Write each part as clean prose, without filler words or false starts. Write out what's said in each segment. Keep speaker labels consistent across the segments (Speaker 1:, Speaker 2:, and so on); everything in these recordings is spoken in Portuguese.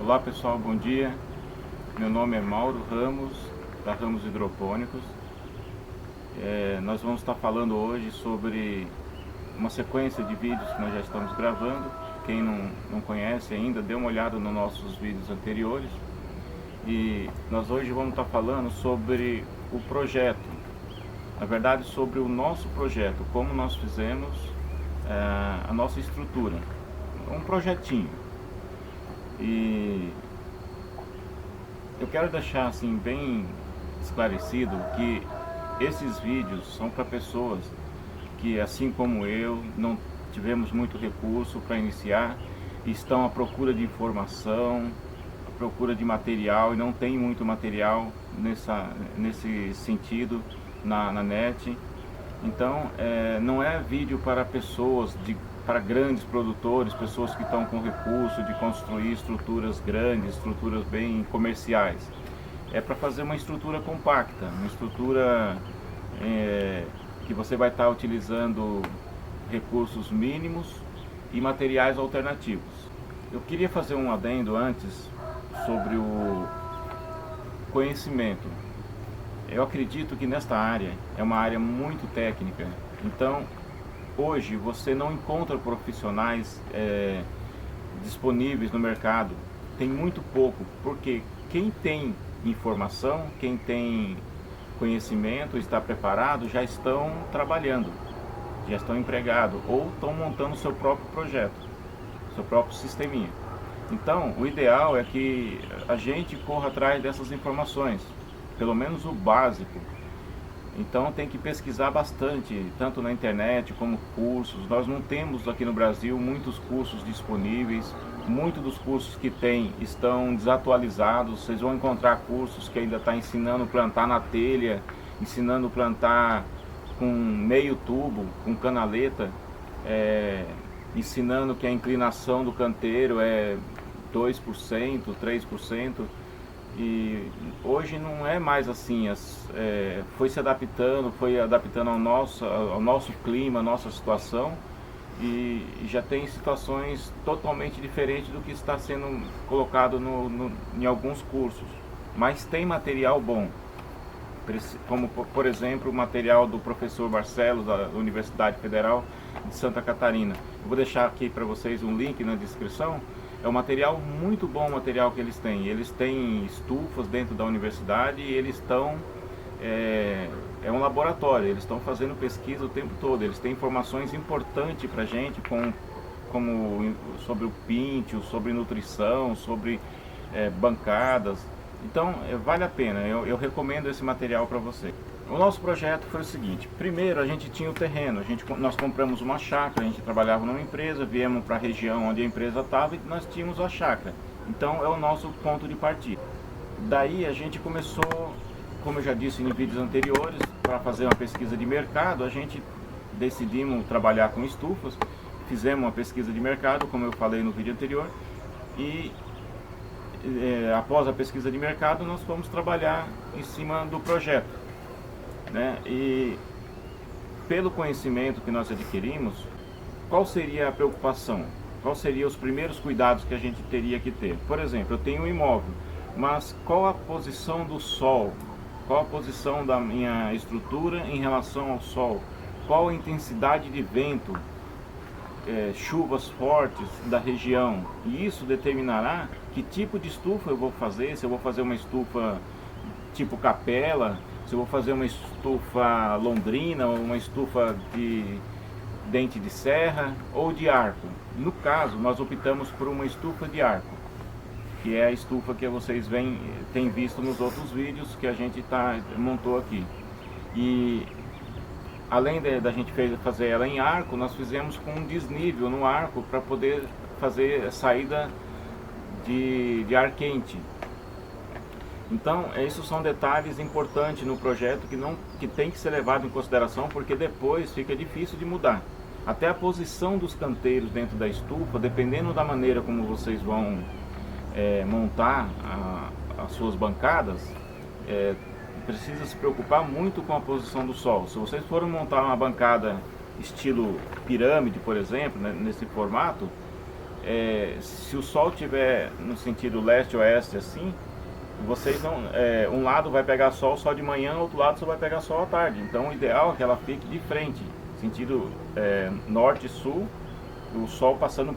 Speaker 1: Olá pessoal, bom dia. Meu nome é Mauro Ramos, da Ramos Hidropônicos. Nós vamos estar falando hoje sobre uma sequência de vídeos que nós já estamos gravando. Quem não conhece ainda, dê uma olhada nos nossos vídeos anteriores. E nós hoje vamos estar falando sobre o projeto, na verdade sobre o nosso projeto, como nós fizemos a nossa estrutura, um projetinho. E eu quero deixar assim bem esclarecido que esses vídeos são para pessoas que, assim como eu, não tivemos muito recurso para iniciar, estão à procura de informação, à procura de material e não tem muito material nesse sentido na net. Então não é vídeo para pessoas, para grandes produtores, pessoas que estão com recurso de construir estruturas grandes, estruturas bem comerciais. É para fazer uma estrutura compacta, uma estrutura que você vai estar utilizando recursos mínimos e materiais alternativos. Eu queria fazer um adendo antes sobre o conhecimento. Eu acredito que nesta área é uma área muito técnica, então hoje você não encontra profissionais disponíveis no mercado, tem muito pouco, porque quem tem informação, quem tem conhecimento, está preparado, já estão trabalhando, já estão empregados ou estão montando seu próprio projeto, seu próprio sisteminha. Então o ideal é que a gente corra atrás dessas informações, pelo menos o básico. Então tem que pesquisar bastante, tanto na internet como cursos. Nós não temos aqui no Brasil muitos cursos disponíveis. Muitos dos cursos que tem estão desatualizados. Vocês vão encontrar cursos que ainda está ensinando a plantar na telha, ensinando a plantar com meio tubo, com canaleta, ensinando que a inclinação do canteiro é 2%, 3%. E hoje não é mais assim, foi se adaptando, ao nosso clima, à nossa situação, e já tem situações totalmente diferentes do que está sendo colocado em alguns cursos. Mas tem material bom, como por exemplo o material do professor Barcelos, da Universidade Federal de Santa Catarina. Eu vou deixar aqui para vocês um link na descrição. É um material muito bom, o material que eles têm. Eles têm estufas dentro da universidade e eles estão... É um laboratório, eles estão fazendo pesquisa o tempo todo. Eles têm informações importantes para a gente, como sobre o píntio, sobre nutrição, sobre bancadas. Então vale a pena, eu recomendo esse material para você. O nosso projeto foi o seguinte: primeiro a gente tinha o terreno, nós compramos uma chácara, a gente trabalhava numa empresa, viemos para a região onde a empresa estava e nós tínhamos a chácara. Então é o nosso ponto de partida. Daí a gente começou, como eu já disse em vídeos anteriores, para fazer uma pesquisa de mercado. A gente decidimos trabalhar com estufas, fizemos uma pesquisa de mercado, como eu falei no vídeo anterior, e após a pesquisa de mercado nós fomos trabalhar em cima do projeto. E pelo conhecimento que nós adquirimos, qual seria a preocupação? Quais seriam os primeiros cuidados que a gente teria que ter? Por exemplo, eu tenho um imóvel, mas qual a posição do sol? Qual a posição da minha estrutura em relação ao sol? Qual a intensidade de vento? Chuvas fortes da região? E isso determinará que tipo de estufa eu vou fazer, se eu vou fazer uma estufa tipo capela, se eu vou fazer uma estufa londrina, ou uma estufa de dente de serra ou de arco. No caso, nós optamos por uma estufa de arco, que é a estufa que vocês têm visto nos outros vídeos que a gente montou aqui. E além da gente fazer ela em arco, nós fizemos com um desnível no arco para poder fazer a saída de ar quente. Então, esses são detalhes importantes no projeto que tem que ser levado em consideração, porque depois fica difícil de mudar. Até a posição dos canteiros dentro da estufa, dependendo da maneira como vocês vão montar as suas bancadas, precisa se preocupar muito com a posição do sol. Se vocês forem montar uma bancada estilo pirâmide, por exemplo, nesse formato, se o sol tiver no sentido leste-oeste assim, vocês não, um lado vai pegar sol só de manhã, outro lado só vai pegar sol à tarde. Então o ideal é que ela fique de frente, sentido norte-sul, o sol passando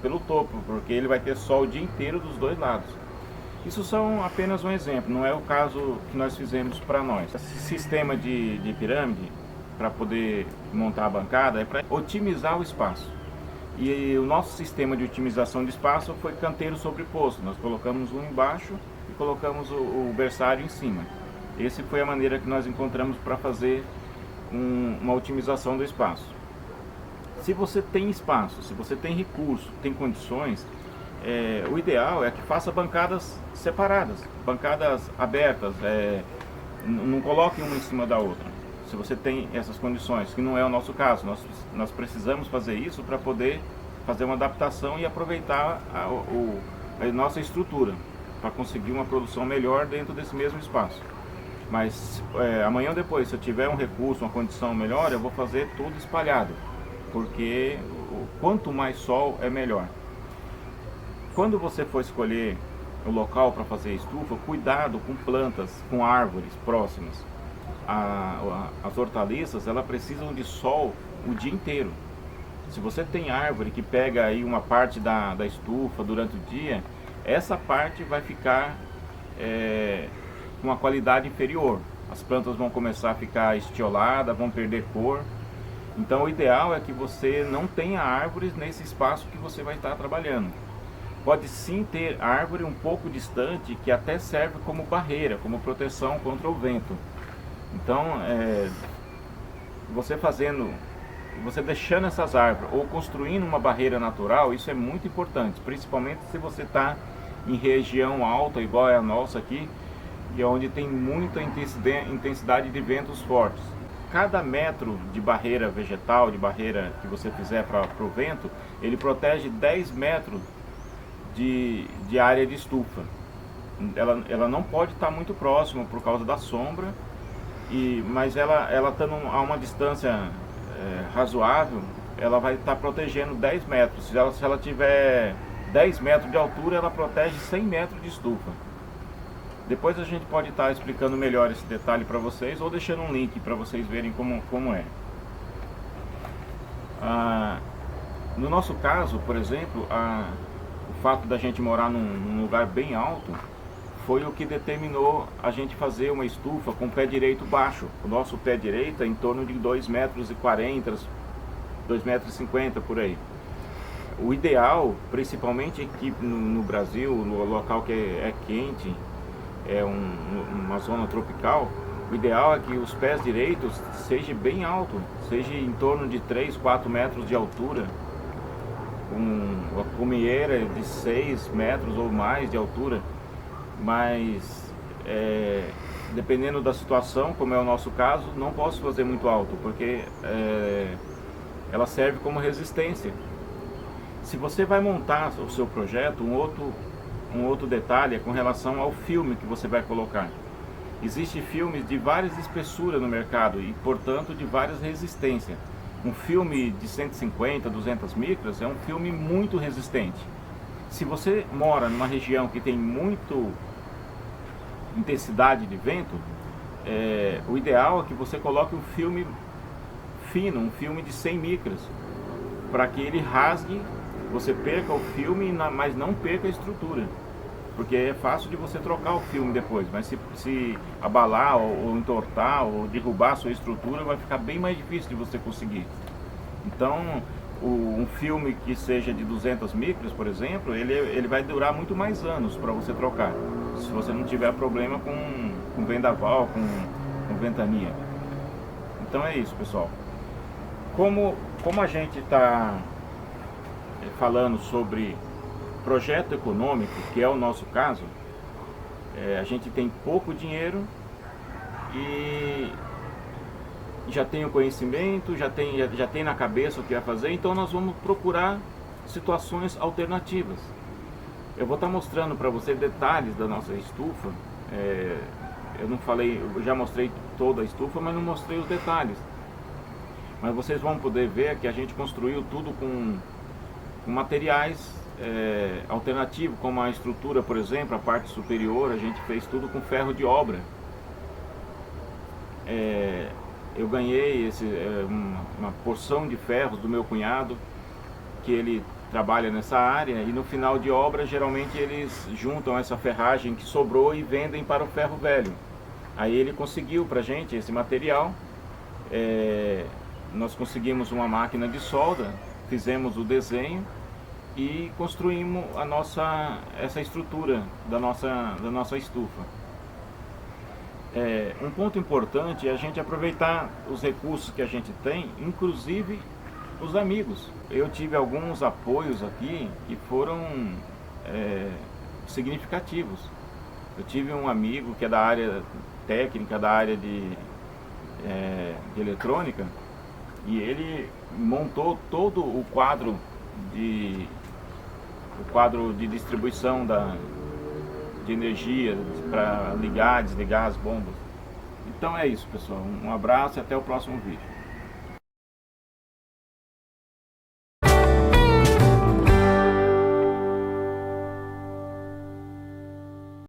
Speaker 1: pelo topo, porque ele vai ter sol o dia inteiro dos dois lados. Isso são apenas um exemplo, não é o caso que nós fizemos para nós. Esse sistema de pirâmide, para poder montar a bancada, é para otimizar o espaço. E o nosso sistema de otimização de espaço foi canteiro sobreposto. Nós colocamos um embaixo e colocamos o berçário em cima. Essa foi a maneira que nós encontramos para fazer uma otimização do espaço. Se você tem espaço, se você tem recurso, tem condições, o ideal é que faça bancadas separadas, bancadas abertas, não coloque uma em cima da outra. Se você tem essas condições, que não é o nosso caso, nós precisamos fazer isso para poder fazer uma adaptação e aproveitar a nossa estrutura, para conseguir uma produção melhor dentro desse mesmo espaço. Mas amanhã ou depois, se eu tiver um recurso, uma condição melhor, eu vou fazer tudo espalhado, porque quanto mais sol é melhor. Quando você for escolher o local para fazer estufa, cuidado com plantas, com árvores próximas. As hortaliças, elas precisam de sol o dia inteiro. Se você tem árvore que pega aí uma parte da estufa durante o dia, essa parte vai ficar com uma qualidade inferior. As plantas vão começar a ficar estioladas, vão perder cor. Então o ideal é que você não tenha árvores nesse espaço que você vai estar trabalhando. Pode sim ter árvore um pouco distante, que até serve como barreira, como proteção contra o vento. Então, você deixando essas árvores ou construindo uma barreira natural, isso é muito importante, principalmente se você está em região alta, igual é a nossa aqui, e onde tem muita intensidade de ventos fortes. Cada metro de barreira vegetal, de barreira que você fizer para o vento, ele protege 10 metros de área de estufa. Ela não pode estar muito próxima por causa da sombra, mas ela estando a uma distância razoável, ela vai estar protegendo 10 metros. Se ela tiver 10 metros de altura, ela protege 100 metros de estufa. Depois a gente pode estar explicando melhor esse detalhe para vocês, ou deixando um link para vocês verem como é. No nosso caso, por exemplo, o fato da gente morar num lugar bem alto foi o que determinou a gente fazer uma estufa com o pé direito baixo. O nosso pé direito é em torno de 2,40 metros, 2,50 metros por aí. O ideal, principalmente aqui no Brasil, no local que é quente, uma zona tropical, o ideal é que os pés direitos sejam bem altos, seja em torno de 3, 4 metros de altura, com uma cumieira de 6 metros ou mais de altura. Mas dependendo da situação, como é o nosso caso, não posso fazer muito alto, porque ela serve como resistência. Se você vai montar o seu projeto, um outro detalhe é com relação ao filme que você vai colocar. Existem filmes de várias espessuras no mercado e, portanto, de várias resistências. Um filme de 150, 200 micras é um filme muito resistente. Se você mora numa região que tem muito intensidade de vento, o ideal é que você coloque um filme fino, um filme de 100 micras, para que ele rasgue, você perca o filme, mas não perca a estrutura. Porque é fácil de você trocar o filme depois, mas se abalar ou entortar ou derrubar a sua estrutura, vai ficar bem mais difícil de você conseguir. Então, um filme que seja de 200 micras, por exemplo, ele vai durar muito mais anos para você trocar, se você não tiver problema com vendaval, com ventania. Então é isso, pessoal. Como a gente está falando sobre projeto econômico, que é o nosso caso, a gente tem pouco dinheiro e já tem o conhecimento, já tem na cabeça o que vai fazer, então nós vamos procurar situações alternativas. Eu vou estar mostrando para você detalhes da nossa estufa. Eu não falei, eu já mostrei toda a estufa, mas não mostrei os detalhes. Mas vocês vão poder ver que a gente construiu tudo com materiais alternativos, como a estrutura, por exemplo, a parte superior, a gente fez tudo com ferro de obra. Eu ganhei uma porção de ferros do meu cunhado, que ele trabalha nessa área, e no final de obra geralmente eles juntam essa ferragem que sobrou e vendem para o ferro velho. Aí ele conseguiu pra gente esse material, nós conseguimos uma máquina de solda, fizemos o desenho e construímos essa estrutura da nossa estufa. Um ponto importante é a gente aproveitar os recursos que a gente tem, inclusive os amigos. Eu tive alguns apoios aqui que foram significativos. Eu tive um amigo que é da área técnica, da área de eletrônica, e ele montou todo o quadro de distribuição de energia para ligar, desligar as bombas. Então é isso, pessoal. Um abraço e até o próximo vídeo.